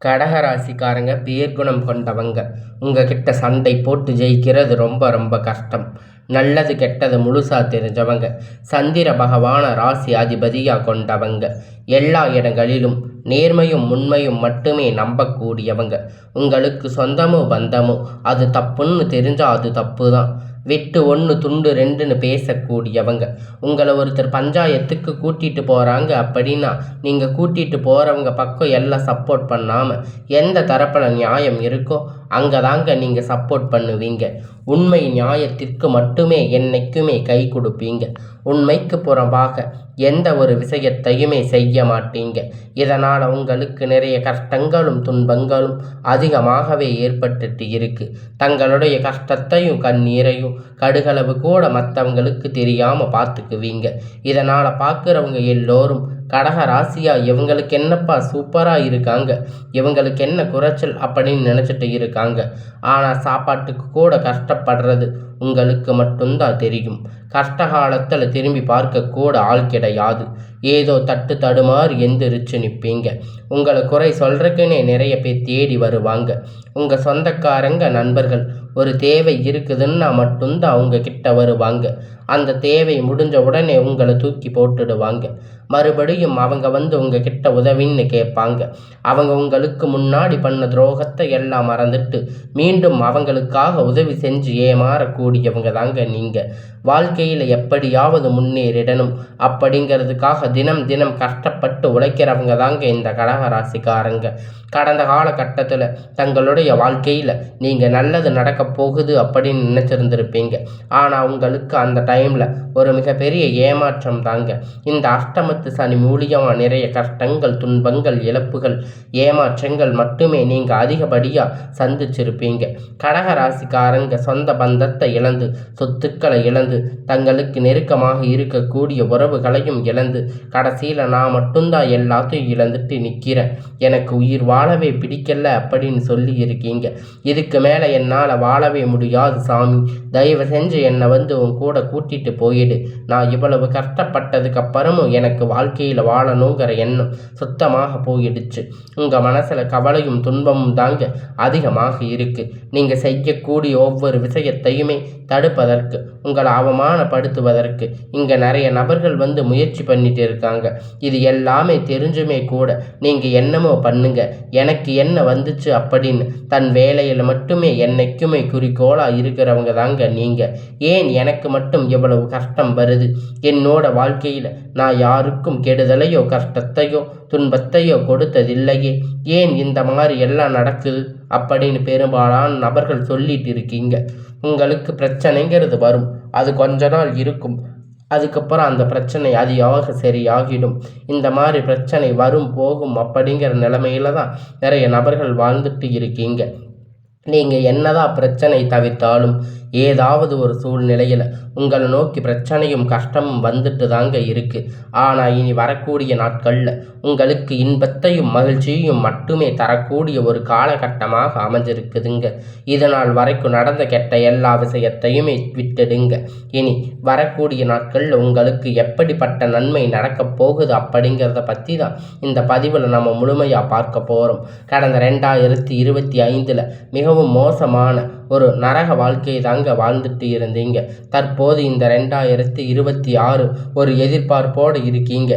கடகராசிக்காரங்க பேர்குணம் கொண்டவங்க. உங்ககிட்ட சண்டை போட்டு ஜெயிக்கிறது ரொம்ப ரொம்ப கஷ்டம். நல்லது கெட்டது முழுசா தெரிஞ்சவங்க. சந்திர பகவான ராசி அதிபதியாக கொண்டவங்க. எல்லா இடங்களிலும் நேர்மையும் உண்மையும் மட்டுமே நம்பக்கூடியவங்க. உங்களுக்கு சொந்தமோ பந்தமோ அது தப்புன்னு தெரிஞ்சால் அது தப்பு தான். வெட்டு ஒன்று துண்டு ரெண்டுன்னு பேசக்கூடியவங்க. உங்களை ஒருத்தர் பஞ்சாயத்துக்கு கூட்டிகிட்டு போகிறாங்க அப்படின்னா நீங்கள் கூட்டிகிட்டு போகிறவங்க பக்கம் எல்லாம் சப்போர்ட் பண்ணாமல் எந்த தரப்பில் நியாயம் இருக்கோ அங்கே தாங்க நீங்கள் சப்போர்ட் பண்ணுவீங்க. உண்மை நியாயத்திற்கு மட்டுமே என்னைக்குமே கை கொடுப்பீங்க. உண்மைக்கு புறம்பாக எந்த ஒரு விஷயத்தையுமே செய்ய மாட்டீங்க. இதனால் உங்களுக்கு நிறைய கஷ்டங்களும் துன்பங்களும் அதிகமாகவே ஏற்பட்டுட்டு இருக்கு. தங்களுடைய கஷ்டத்தையும் கண்ணீரையும் கடுகளவு கூட மற்றவங்களுக்கு தெரியாமல் பார்த்துக்குவீங்க. இதனால் பார்க்குறவங்க எல்லோரும் கடக ராசியா இவங்களுக்கு என்னப்பா சூப்பராக இருக்காங்க, இவங்களுக்கு என்ன குறைச்சல் அப்படின்னு நினச்சிட்டு இருக்காங்க. ஆனால் சாப்பாட்டுக்கு கூட கஷ்டப்படுறது உங்களுக்கு மட்டும்தான் தெரியும். கஷ்ட காலத்தில் திரும்பி பார்க்க கூட ஆள் கிடையாது. ஏதோ தட்டு தடுமாறு எந்திரிச்சு நிற்பீங்க. உங்களை குறை சொல்கிறதுக்குன்னே நிறைய பேர் தேடி வருவாங்க. உங்கள் சொந்தக்காரங்க நண்பர்கள் ஒரு தேவை இருக்குதுன்னா மட்டும்தான் அவங்க கிட்ட வருவாங்க. அந்த தேவை முடிஞ்ச உடனே உங்களை தூக்கி போட்டுடுவாங்க. மறுபடியும் அவங்க வந்து உங்ககிட்ட உதவின்னு கேட்பாங்க. அவங்க உங்களுக்கு முன்னாடி பண்ண துரோகத்தை எல்லாம் மறந்துட்டு மீண்டும் அவங்களுக்காக உதவி செஞ்சு ஏமாறக்கூடியவங்க தாங்க நீங்கள். வாழ்க்கையில் எப்படியாவது முன்னேறிடணும் அப்படிங்கிறதுக்காக தினம் தினம் கஷ்டப்பட்டு உழைக்கிறவங்க தாங்க இந்த கடக ராசிக்காரங்க. கடந்த காலகட்டத்தில் தங்களுடைய வாழ்க்கையில் நீங்கள் நல்லது நடக்க போகுது அப்படின்னு நினச்சிருந்துருப்பீங்க. ஆனால் உங்களுக்கு அந்த டைமில் ஒரு மிகப்பெரிய ஏமாற்றம் தாங்க. இந்த அஷ்டமத்து சனி மூலியமாக நிறைய கஷ்டங்கள் துன்பங்கள் இழப்புகள் ஏமாற்றங்கள் மட்டுமே நீங்கள் அதிகப்படியாக சந்திச்சிருப்பீங்க. கடக ராசிக்காரங்க சொந்த பந்தத்தை இழந்து சொத்துக்களை இழந்து தங்களுக்கு நெருக்கமாக இருக்கக்கூடிய உறவுகளையும் இழந்து கடைசியில் நான் மட்டும்தான் எல்லாத்தையும் இழந்துட்டு நிற்கிறேன், எனக்கு உயிர் வாழவே பிடிக்கல அப்படின்னு சொல்லி இருக்கீங்க. இதுக்கு மேலே என்னால் வாழவே முடியாது சாமி, தயவு செஞ்சு என்னை வந்து உன் கூட கூட்டிகிட்டு போயிடு. நான் இவ்வளவு கஷ்டப்பட்டதுக்கு அப்புறமும் எனக்கு வாழ்க்கையில் வாழணுங்கிற எண்ணம் சுத்தமாக போயிடுச்சு. உங்கள் மனசில் கவலையும் துன்பமும் தாங்க அதிகமாக இருக்குது. நீங்கள் செய்யக்கூடிய ஒவ்வொரு விஷயத்தையுமே தடுப்பதற்கு உங்களை அவமானப்படுத்துவதற்கு இங்கே நிறைய நபர்கள் வந்து முயற்சி பண்ணிட்டு இருக்காங்க. இது எல்லாமே தெரிஞ்சுமே கூட நீங்கள் என்னமோ பண்ணுங்க, எனக்கு என்ன வந்துச்சு அப்படின்னு தன் வேலையில் மட்டுமே என்னைக்குமே குறிக்கோளாக இருக்கிறவங்க தாங்க நீங்கள். ஏன் எனக்கு மட்டும் எவ்வளவு கஷ்டம் வருது? என்னோட வாழ்க்கையில் நான் யாருக்கும் கெடுதலையோ கஷ்டத்தையோ துன்பத்தையோ கொடுத்ததில்லையே, ஏன் இந்த மாதிரி எல்லாம் நடக்குது அப்படின்னு பெரும்பாலான நபர்கள் சொல்லிட்டு இருக்கீங்க. உங்களுக்கு பிரச்சனைங்கிறது வரும், அது கொஞ்ச நாள் இருக்கும், அதுக்கப்புறம் அந்த பிரச்சனை அதிகமாக சரியாகிடும். இந்த மாதிரி பிரச்சனை வரும் போகும் அப்படிங்கிற நிலைமையில தான் நிறைய நபர்கள் வாழ்ந்துட்டு இருக்கீங்க. நீங்கள் என்னதான் பிரச்சனை தவிர்த்தாலும் ஏதாவது ஒரு சூழ்நிலையில் உங்களை நோக்கி பிரச்சனையும் கஷ்டமும் வந்துட்டு தாங்க இருக்குது. ஆனால் இனி வரக்கூடிய நாட்களில் உங்களுக்கு இன்பத்தையும் மகிழ்ச்சியையும் மட்டுமே தரக்கூடிய ஒரு காலகட்டமாக அமைஞ்சிருக்குதுங்க. இதனால் வரைக்கும் நடந்த கெட்ட எல்லா விஷயத்தையுமே விட்டுடுங்க. இனி வரக்கூடிய நாட்களில் உங்களுக்கு எப்படிப்பட்ட நன்மை நடக்கப் போகுது அப்படிங்கிறத பற்றி தான் இந்த பதிவில் நம்ம முழுமையாக பார்க்க போகிறோம். கடந்த 2025 மிகவும் மோசமான ஒரு நரக வாழ்க்கையை தாங்க வாழ்ந்துட்டு இருந்தீங்க. தற்போது இந்த 2026 ஒரு எதிர்பார்ப்போடு இருக்கீங்க.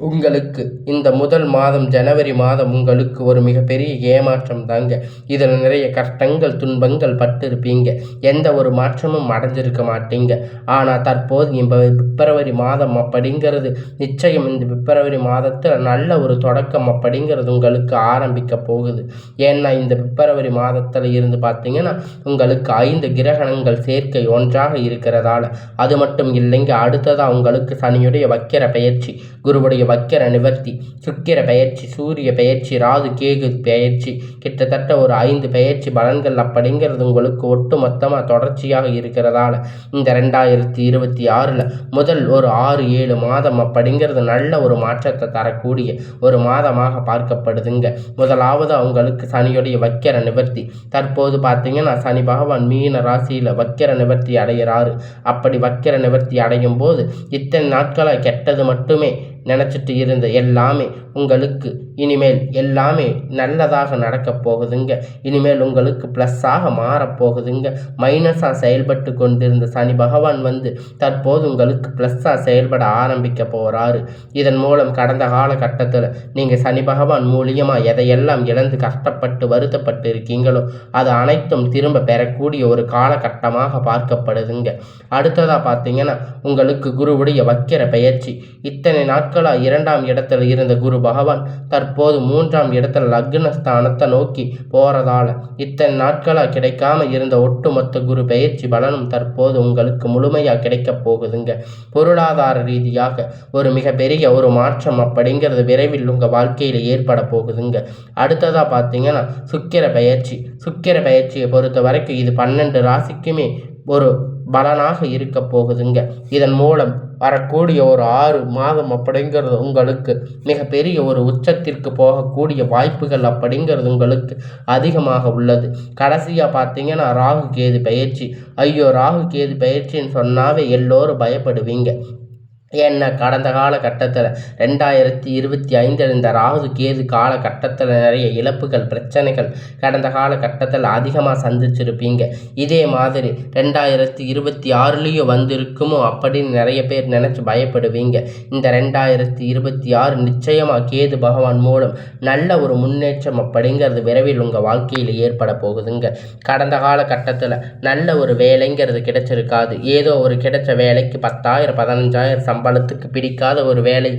உங்களுக்கு இந்த முதல் மாதம் ஜனவரி மாதம் உங்களுக்கு ஒரு மிகப்பெரிய ஏமாற்றம் தாங்க. இதில் நிறைய கஷ்டங்கள் துன்பங்கள் பட்டிருப்பீங்க. எந்த ஒரு மாற்றமும் அடைஞ்சிருக்க மாட்டீங்க. ஆனால் தற்போது இந்த பிப்ரவரி மாதம் அப்படிங்கிறது நிச்சயம் இந்த பிப்ரவரி மாதத்தில் நல்ல ஒரு தொடக்கம் அப்படிங்கிறது உங்களுக்கு ஆரம்பிக்க போகுது. ஏன்னா இந்த பிப்ரவரி மாதத்தில் இருந்து பார்த்தீங்கன்னா உங்களுக்கு 5 கிரகணங்கள் சேர்க்கை ஒன்றாக இருக்கிறதால அது மட்டும் இல்லைங்க. அடுத்ததாக உங்களுக்கு சனியுடைய வக்கிர பெயர்ச்சி, குருவுடைய வக்கிர நிவர்த்தி, சுக்கிர பெயர்ச்சி, சூரிய பெயர்ச்சி, ராகு கேது பெயர்ச்சி, கிட்டத்தட்ட ஒரு 5 பெயர்ச்சி பலன்கள் அப்படிங்கிறது உங்களுக்கு ஒட்டு மொத்தமாக தொடர்ச்சியாக இருக்கிறதால இந்த 2026 முதல் ஒரு 6-7 மாதம் அப்படிங்கிறது நல்ல ஒரு மாற்றத்தை தரக்கூடிய ஒரு மாதமாக பார்க்கப்படுதுங்க. முதலாவது அவங்களுக்கு சனியுடைய வக்கிர நிவர்த்தி. தற்போது பார்த்தீங்கன்னா சனி பகவான் மீன ராசியில் வக்கிர நிவர்த்தி அடைகிறாரு. அப்படி வக்கிர நிவர்த்தி அடையும் போது இத்தனை நாட்களாக கெட்டது மட்டுமே நினச்சிட்டு இருந்த எல்லாமே உங்களுக்கு இனிமேல் எல்லாமே நல்லதாக நடக்கப் போகுதுங்க. இனிமேல் உங்களுக்கு ப்ளஸ்ஸாக மாறப்போகுதுங்க. மைனஸாக செயல்பட்டு கொண்டிருந்த சனி பகவான் வந்து தற்போது உங்களுக்கு ப்ளஸ்ஸாக செயல்பட ஆரம்பிக்க போகிறாரு. இதன் மூலம் கடந்த காலகட்டத்தில் நீங்கள் சனி பகவான் மூலியமாக எதையெல்லாம் இழந்து கஷ்டப்பட்டு வருத்தப்பட்டு இருக்கீங்களோ அது அனைத்தும் திரும்ப பெறக்கூடிய ஒரு காலகட்டமாக பார்க்கப்படுதுங்க. அடுத்ததாக பார்த்தீங்கன்னா உங்களுக்கு குருவுடைய வக்கிர பெயர்ச்சி. இத்தனை நாட்களாக 2ஆம் இடத்துல இருந்த குரு பகவான் தற்போது 3ஆம் இடத்துல லக்னஸ்தானத்தை நோக்கி போகிறதால இத்தனை நாட்களாக கிடைக்காம இருந்த ஒட்டுமொத்த குரு பெயர்ச்சி பலனும் தற்போது உங்களுக்கு முழுமையாக கிடைக்கப் போகுதுங்க. பொருளாதார ரீதியாக ஒரு மிகப்பெரிய ஒரு மாற்றம் அப்படிங்கிறது விரைவில் உங்கள் வாழ்க்கையில் ஏற்பட போகுதுங்க. அடுத்ததாக பார்த்தீங்கன்னா சுக்கிர பயிற்சியை பொறுத்த வரைக்கும் இது 12 ராசிக்குமே ஒரு பலனாக இருக்க போகுதுங்க. இதன் மூலம் வரக்கூடிய ஒரு 6 மாதம் அப்படிங்கிறது உங்களுக்கு மிகப்பெரிய ஒரு உச்சத்திற்கு போகக்கூடிய வாய்ப்புகள் அப்படிங்கிறது உங்களுக்கு அதிகமாக உள்ளது. கடைசியாக பார்த்தீங்கன்னா ராகு கேது பயிற்சி. ஐயோ, ராகு கேது பயிற்சின்னு சொன்னாவே எல்லோரும் பயப்படுவீங்க. ஏன்னா கடந்த காலகட்டத்தில் 2025 இந்த ராகு கேது காலகட்டத்தில் நிறைய இழப்புகள் பிரச்சனைகள் கடந்த காலகட்டத்தில் அதிகமாக சந்திச்சிருப்பீங்க. இதே மாதிரி 2026லேயும் வந்திருக்குமோ அப்படின்னு நிறைய பேர் நினச்சி பயப்படுவீங்க. இந்த 2026 நிச்சயமாக கேது பகவான் மூலம் நல்ல ஒரு முன்னேற்றம் அப்படிங்கிறது விரைவில் உங்கள் வாழ்க்கையில் ஏற்பட போகுதுங்க. கடந்த காலகட்டத்தில் நல்ல ஒரு வேலைங்கிறது கிடைச்சிருக்காது. ஏதோ ஒரு கிடைச்ச வேலைக்கு 10,000 15,000 சம்பளத்துக்கு பிடிக்காத ஒரு வேலை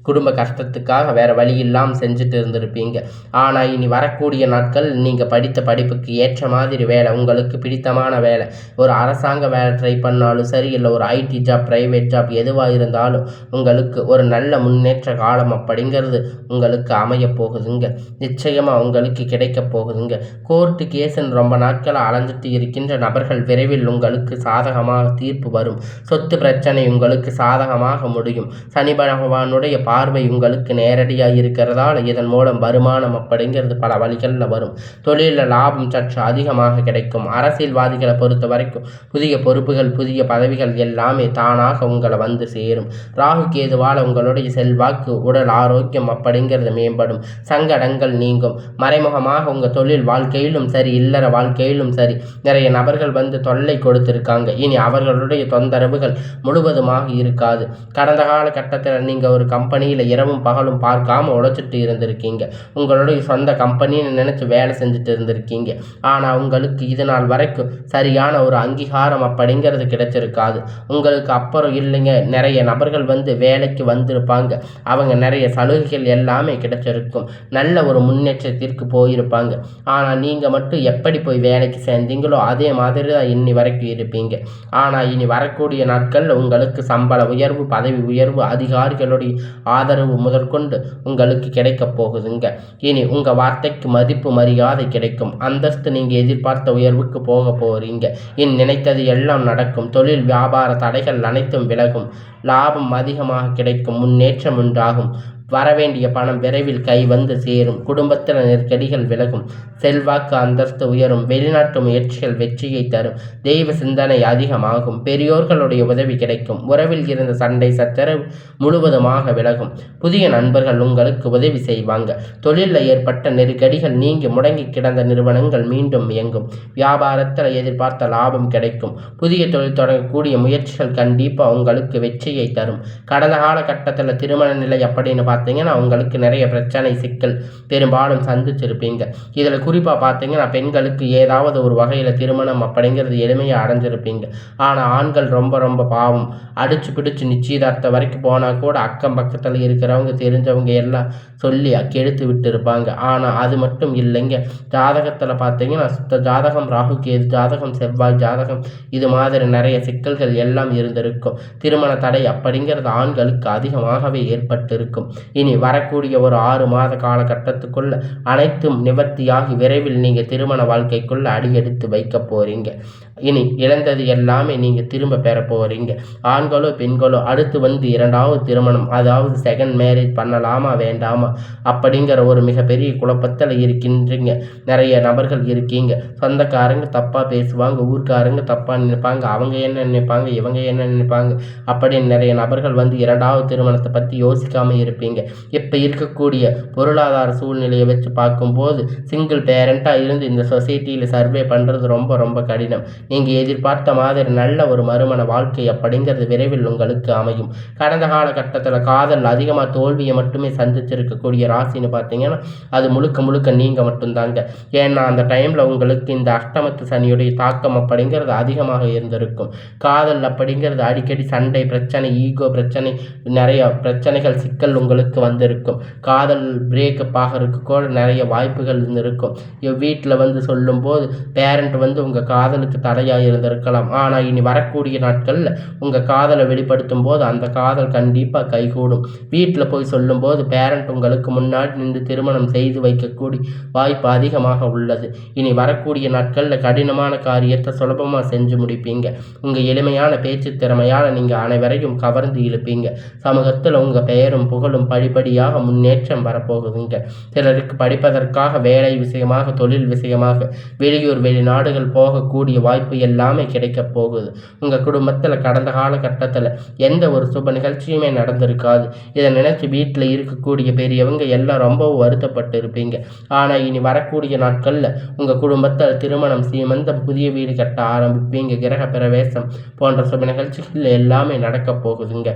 குடும்ப கஷ்டத்துக்காக வேறு வழி இல்லாமல் செஞ்சுட்டு இருந்திருப்பீங்க. ஆனால் இனி வரக்கூடிய நாட்கள் நீங்கள் படித்த படிப்புக்கு ஏற்ற மாதிரி வேலை, உங்களுக்கு பிடித்தமான வேலை, ஒரு அரசாங்க வேலை ட்ரை பண்ணாலும் சரி, இல்லை ஒரு ஐடி ஜாப், ப்ரைவேட் ஜாப் எதுவாக இருந்தாலும் உங்களுக்கு ஒரு நல்ல முன்னேற்ற காலம் அப்படிங்கிறது உங்களுக்கு அமையப் போகுதுங்க. நிச்சயமாக உங்களுக்கு கிடைக்க போகுதுங்க. கோர்ட்டு கேஸுன்னு ரொம்ப நாட்களாக அலைஞ்சிட்டு இருக்கின்ற நபர்கள் விரைவில் உங்களுக்கு சாதகமாக தீர்ப்பு வரும். சொத்து பிரச்சனை உங்களுக்கு சாதகமாக முடியும். சனி பகவானுடைய பார்வை உங்களுக்கு நேரடியாக இருக்கிறதால இதன் மூலம் வருமானம் அப்படிங்கிறது பல வழிகளில் வரும். தொழிலில் லாபம் சற்று அதிகமாக கிடைக்கும். அரசியல்வாதிகளை பொறுத்த வரைக்கும் புதிய பொறுப்புகள், புதிய பதவிகள் எல்லாமே தானாக உங்களை வந்து சேரும். ராகு கேதுவால் உங்களுடைய செல்வாக்கு, உடல் ஆரோக்கியம் அப்படிங்கிறது மேம்படும். சங்கடங்கள் நீங்கும். மறைமுகமாக உங்கள் தொழில் வாழ்க்கையிலும் சரி, இல்லற வாழ்க்கையிலும் சரி நிறைய நபர்கள் வந்து தொல்லை கொடுத்துருக்காங்க. இனி அவர்களுடைய தொந்தரவுகள் முழுவதுமாக இருக்காது. கடந்த காலகட்டத்தில் நீங்கள் ஒரு கம்பெனியில் இரவும் பகலும் பார்க்காம உழைச்சிட்டு இருந்திருக்கீங்க. உங்களுடைய சொந்த கம்பெனின்னு நினச்சி வேலை செஞ்சுட்டு இருந்திருக்கீங்க. ஆனால் உங்களுக்கு இது நாள் வரைக்கும் சரியான ஒரு அங்கீகாரம் அப்படிங்கிறது கிடைச்சிருக்காது. உங்களுக்கு அப்புறம் இல்லைங்க, நிறைய நபர்கள் வந்து வேலைக்கு வந்திருப்பாங்க. அவங்க நிறைய சலுகைகள் எல்லாமே கிடைச்சிருக்கும். நல்ல ஒரு முன்னேற்றத்திற்கு போயிருப்பாங்க. ஆனால் நீங்கள் மட்டும் எப்படி போய் வேலைக்கு சேர்ந்தீங்களோ அதே மாதிரி தான் இன்னி வரைக்கும் இருப்பீங்க. ஆனால் இனி வரக்கூடிய நாட்களில் உங்களுக்கு சம்பள உயர்வு, பதவி உயர்வு, அதிகாரிகளுடைய ஆதரவு முதற்கொண்டு உங்களுக்கு கிடைக்கப் போகுதுங்க. இனி உங்கள் வார்த்தைக்கு மதிப்பு மரியாதை கிடைக்கும். அந்தஸ்து நீங்கள் எதிர்பார்த்த உயர்வுக்கு போக போகிறீங்க. நினைத்தது எல்லாம் நடக்கும். தொழில் வியாபார தடைகள் அனைத்தும் விலகும். லாபம் அதிகமாக கிடைக்கும். முன்னேற்றம் உண்டாகும். வரவேண்டிய பணம் விரைவில் கை வந்து சேரும். குடும்பத்தில் நெருக்கடிகள் விலகும். செல்வாக்கு அந்தஸ்து உயரும். வெளிநாட்டு முயற்சிகள் வெற்றியை தரும். தெய்வ சிந்தனை அதிகமாகும். பெரியோர்களுடைய உதவி கிடைக்கும். உறவில் இருந்த சண்டை சச்சரவு முழுவதுமாக விலகும். புதிய நண்பர்கள் உங்களுக்கு உதவி செய்வாங்க. தொழிலில் ஏற்பட்ட நெருக்கடிகள் நீங்கி முடங்கி கிடந்த நிறுவனங்கள் மீண்டும் இயங்கும். வியாபாரத்தில் எதிர்பார்த்த லாபம் கிடைக்கும். புதிய தொழில் தொடங்கக்கூடிய முயற்சிகள் கண்டிப்பாக உங்களுக்கு வெற்றியை தரும். கடந்த காலகட்டத்தில் திருமண நிலை அப்படின்னு பார்த்தீங்கன்னா உங்களுக்கு நிறைய பிரச்சனை சிக்கல் பெரும்பாலும் சந்திச்சிருப்பீங்க. இதில் குறிப்பாக பார்த்தீங்கன்னா பெண்களுக்கு ஏதாவது ஒரு வகையில் திருமணம் அப்படிங்கிறது எளிமையாக அடைஞ்சிருப்பீங்க. ஆனால் ஆண்கள் ரொம்ப ரொம்ப பாவம். அடிச்சு பிடிச்சு நிச்சயதார்த்தம் வரைக்கும் போனால் கூட அக்கம் பக்கத்தில் இருக்கிறவங்க தெரிஞ்சவங்க எல்லாம் சொல்லி கெடுத்து விட்டு இருப்பாங்க. ஆனால் அது மட்டும் இல்லைங்க. ஜாதகத்தில் பார்த்தீங்கன்னா சுத்த ஜாதகம், ராகு கேது ஜாதகம், செவ்வாய் ஜாதகம், இது மாதிரி நிறைய சிக்கல்கள் எல்லாம் இருந்திருக்கும். திருமண தடை அப்படிங்கிறது ஆண்களுக்கு அதிகமாகவே ஏற்பட்டிருக்கும். இனி வரக்கூடிய ஒரு 6 மாத காலகட்டத்துக்குள்ள அனைத்தும் நிவர்த்தியாகி விரைவில் நீங்கள் திருமண வாழ்க்கைக்குள்ள அடியெடுத்து வைக்க போறீங்க. இனி இழந்தது எல்லாமே நீங்கள் திரும்ப பெற போகிறீங்க. ஆண்களோ பெண்களோ அடுத்து வந்து 2வது திருமணம், அதாவது செகண்ட் மேரேஜ் பண்ணலாமா வேண்டாமா அப்படிங்கிற ஒரு மிகப்பெரிய குழப்பத்தில் இருக்கின்றீங்க. நிறைய நபர்கள் இருக்கீங்க. சொந்தக்காரங்க தப்பாக பேசுவாங்க, ஊர்க்காரங்க தப்பாக நினைப்பாங்க, அவங்க என்ன நினைப்பாங்க, இவங்க என்ன நினைப்பாங்க அப்படின்னு நிறைய நபர்கள் வந்து 2வது திருமணத்தை பற்றி யோசிக்காமல் இருப்பீங்க. இப்போ இருக்கக்கூடிய பொருளாதார சூழ்நிலையை வச்சு பார்க்கும்போது சிங்கிள் பேரண்ட்டாக இருந்து இந்த சொசைட்டியில் சர்வே பண்ணுறது ரொம்ப ரொம்ப கடினம். நீங்கள் எதிர்பார்த்த மாதிரி நல்ல ஒரு மறுமண வாழ்க்கை அப்படிங்கிறது விரைவில் உங்களுக்கு அமையும். கடந்த காலகட்டத்தில் காதல் அதிகமாக தோல்வியை மட்டுமே சந்திச்சிருக்கக்கூடிய ராசின்னு பார்த்தீங்கன்னா அது முழுக்க முழுக்க நீங்கள் மட்டும்தாங்க. ஏன்னா அந்த டைமில் உங்களுக்கு இந்த அஷ்டமத்து சனியுடைய தாக்கம் அப்படிங்கிறது அதிகமாக இருந்திருக்கும். காதல் அப்படிங்கிறது அடிக்கடி சண்டை பிரச்சனை, ஈகோ பிரச்சனை, நிறைய பிரச்சனைகள் சிக்கல் உங்களுக்கு வந்திருக்கும். காதல் பிரேக்கப் ஆகிறதுக்கு கூட நிறைய வாய்ப்புகள் இருந்திருக்கும். வீட்டில் வந்து சொல்லும்போது பேரண்ட் வந்து உங்கள் காதலுக்கு தடையாக இருந்திருக்கலாம். ஆனால் இனி வரக்கூடிய நாட்களில் உங்கள் காதலை வெளிப்படுத்தும் போது அந்த காதல் கண்டிப்பாக கைகூடும். வீட்டில் போய் சொல்லும்போது பேரண்ட் உங்களுக்கு முன்னாடி நின்று திருமணம் செய்து வைக்கக்கூடிய வாய்ப்பு அதிகமாக உள்ளது. இனி வரக்கூடிய நாட்களில் கடினமான காரியத்தை சுலபமாக செஞ்சு முடிப்பீங்க. உங்கள் எளிமையான பேச்சு திறமையால் நீங்கள் அனைவரையும் கவர்ந்து இழுப்பீங்க. சமூகத்தில் உங்கள் பெயரும் புகழும் படிப்படியாக முன்னேற்றம் வரப்போகுதுங்க. சிலருக்கு படிப்பதற்காக வேலை விஷயமாக, தொழில் விஷயமாக வெளியூர் வெளிநாடுகள் போகக்கூடிய வாய்ப்பு எல்லாமே கிடைக்கப் போகுது. உங்கள் குடும்பத்தில் கடந்த காலகட்டத்தில் எந்த ஒரு சுப நிகழ்ச்சியுமே நடந்திருக்காது. இதை நினச்சி வீட்டில் இருக்கக்கூடிய பெரியவங்க எல்லாம் ரொம்பவும் வருத்தப்பட்டு இருப்பீங்க. ஆனால் இனி வரக்கூடிய நாட்களில் உங்கள் குடும்பத்தில் திருமணம், சீமந்தம், புதிய வீடு கட்ட ஆரம்பிப்பீங்க. கிரக பிரவேசம் போன்ற சுப நிகழ்ச்சிகள் எல்லாமே நடக்கப் போகுதுங்க.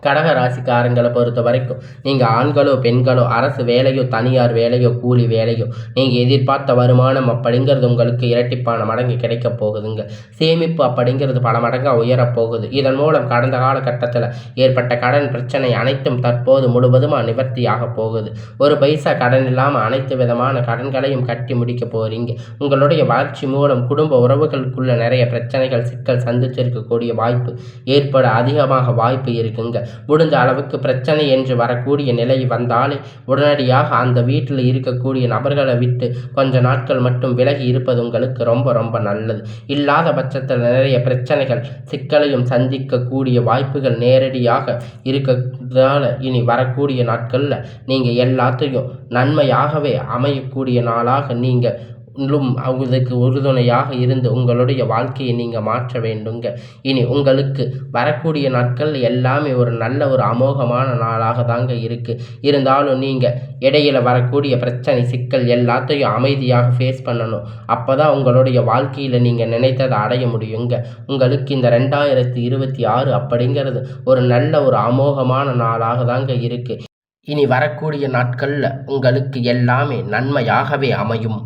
கடக ராசிக்காரங்களை பொறுத்த வரைக்கும் நீங்கள் ஆண்களோ பெண்களோ அரசு வேலையோ தனியார் வேலையோ கூலி வேலையோ நீங்கள் எதிர்பார்த்த வருமானம் அப்படிங்கிறது உங்களுக்கு இரட்டிப்பான மடங்கு கிடைக்க போகுதுங்க. சேமிப்பு அப்படிங்கிறது பல மடங்காக உயரப்போகுது. இதன் மூலம் கடந்த காலகட்டத்தில் ஏற்பட்ட கடன் பிரச்சனை அனைத்தும் தற்போது முழுவதுமாக நிவர்த்தியாக போகுது. ஒரு பைசா கடன் இல்லாமல் அனைத்து விதமான கடன்களையும் கட்டி முடிக்க போகிறீங்க. உங்களுடைய வளர்ச்சி மூலம் குடும்ப உறவுகளுக்குள்ள நிறைய பிரச்சனைகள் சிக்கல் சந்திச்சிருக்கக்கூடிய வாய்ப்பு ஏற்பட அதிகமாக வாய்ப்பு இருக்குங்க. முடிஞ்ச அளவுக்கு பிரச்சனை என்று வரக்கூடிய நிலை வந்தாலே உடனடியாக அந்த வீட்டில் இருக்கக்கூடிய நபர்களை விட்டு கொஞ்ச நாட்கள் மட்டும் விலகி இருப்பது உங்களுக்கு ரொம்ப ரொம்ப நல்லது. இல்லாத பட்சத்தில் நிறைய பிரச்சனைகள் சிக்கலையும் சந்திக்கக்கூடிய வாய்ப்புகள் நேரடியாக இருக்கிறதால இனி வரக்கூடிய நாட்களில் நீங்கள் எல்லாத்தையும் நன்மையாகவே அமையக்கூடிய நாளாக நீங்கள் அதுக்கு உறுதுணையாக இருந்து உங்களுடைய வாழ்க்கையை நீங்கள் மாற்ற வேண்டுங்க. இனி உங்களுக்கு வரக்கூடிய நாட்கள் எல்லாமே ஒரு நல்ல ஒரு அமோகமான நாளாக தாங்க இருக்குது. இருந்தாலும் நீங்கள் இடையில வரக்கூடிய பிரச்சனை சிக்கல் எல்லாத்தையும் அமைதியாக ஃபேஸ் பண்ணணும். அப்போ தான் உங்களுடைய வாழ்க்கையில் நீங்கள் நினைத்ததை அடைய முடியுங்க. உங்களுக்கு இந்த 2026 அப்படிங்கிறது ஒரு நல்ல ஒரு அமோகமான நாளாக தாங்க இருக்குது. இனி வரக்கூடிய நாட்களில் உங்களுக்கு எல்லாமே நன்மையாகவே அமையும்.